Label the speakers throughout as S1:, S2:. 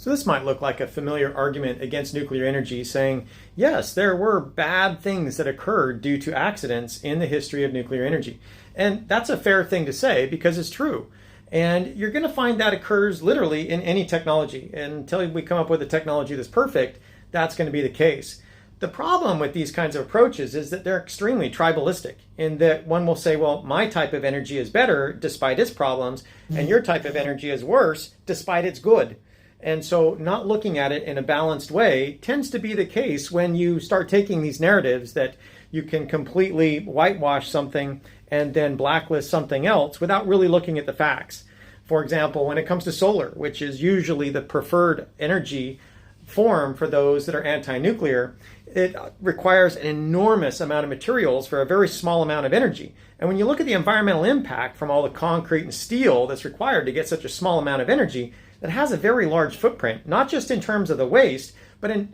S1: So this might look like a familiar argument against nuclear energy, saying, yes, there were bad things that occurred due to accidents in the history of nuclear energy. And that's a fair thing to say because it's true. And you're going to find that occurs literally in any technology. And until we come up with a technology that's perfect, that's going to be the case. The problem with these kinds of approaches is that they're extremely tribalistic, in that one will say, well, my type of energy is better despite its problems, and your type of energy is worse despite its good. And so not looking at it in a balanced way tends to be the case when you start taking these narratives that you can completely whitewash something and then blacklist something else without really looking at the facts. For example, when it comes to solar, which is usually the preferred energy form for those that are anti-nuclear, it requires an enormous amount of materials for a very small amount of energy. And when you look at the environmental impact from all the concrete and steel that's required to get such a small amount of energy, that has a very large footprint, not just in terms of the waste, but in,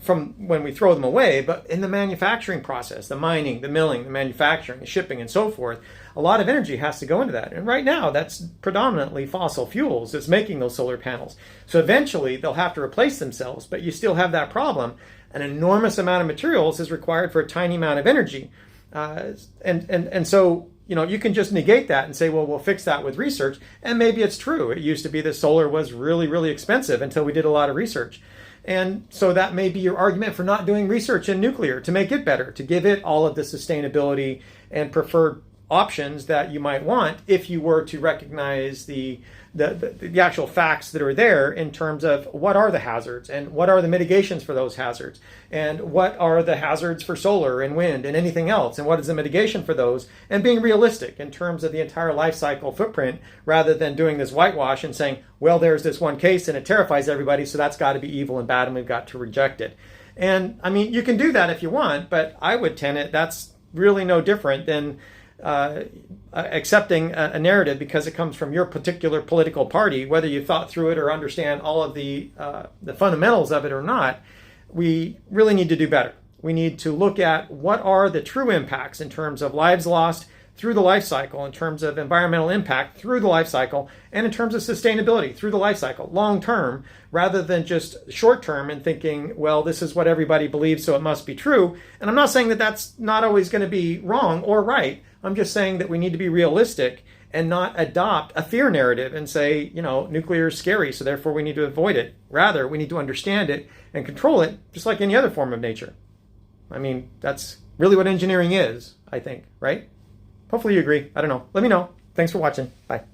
S1: from when we throw them away, but in the manufacturing process, the mining, the milling, the manufacturing, the shipping, and so forth. A lot of energy has to go into that. And right now, that's predominantly fossil fuels that's making those solar panels. So eventually, they'll have to replace themselves, but you still have that problem. An enormous amount of materials is required for a tiny amount of energy. And so, you know, you can just negate that and say, well, we'll fix that with research. And maybe it's true. It used to be that solar was really, really expensive until we did a lot of research. And so that may be your argument for not doing research in nuclear, to make it better, to give it all of the sustainability and preferred options that you might want if you were to recognize the actual facts that are there in terms of what are the hazards and what are the mitigations for those hazards and what are the hazards for solar and wind and anything else and what is the mitigation for those, and being realistic in terms of the entire life cycle footprint rather than doing this whitewash and saying, well, there's this one case and it terrifies everybody, so that's got to be evil and bad and we've got to reject it. And I mean, you can do that if you want, but I would tenet that's really no different than accepting a narrative because it comes from your particular political party, whether you thought through it or understand all of the fundamentals of it or not. We really need to do better. We need to look at what are the true impacts in terms of lives lost through the life cycle, in terms of environmental impact through the life cycle, and in terms of sustainability through the life cycle, long term, rather than just short term and thinking, well, this is what everybody believes, so it must be true. And I'm not saying that that's not always going to be wrong or right. I'm just saying that we need to be realistic and not adopt a fear narrative and say, you know, nuclear is scary, so therefore we need to avoid it. Rather, we need to understand it and control it, just like any other form of nature. I mean, that's really what engineering is, I think, right? Hopefully you agree. I don't know. Let me know. Thanks for watching. Bye.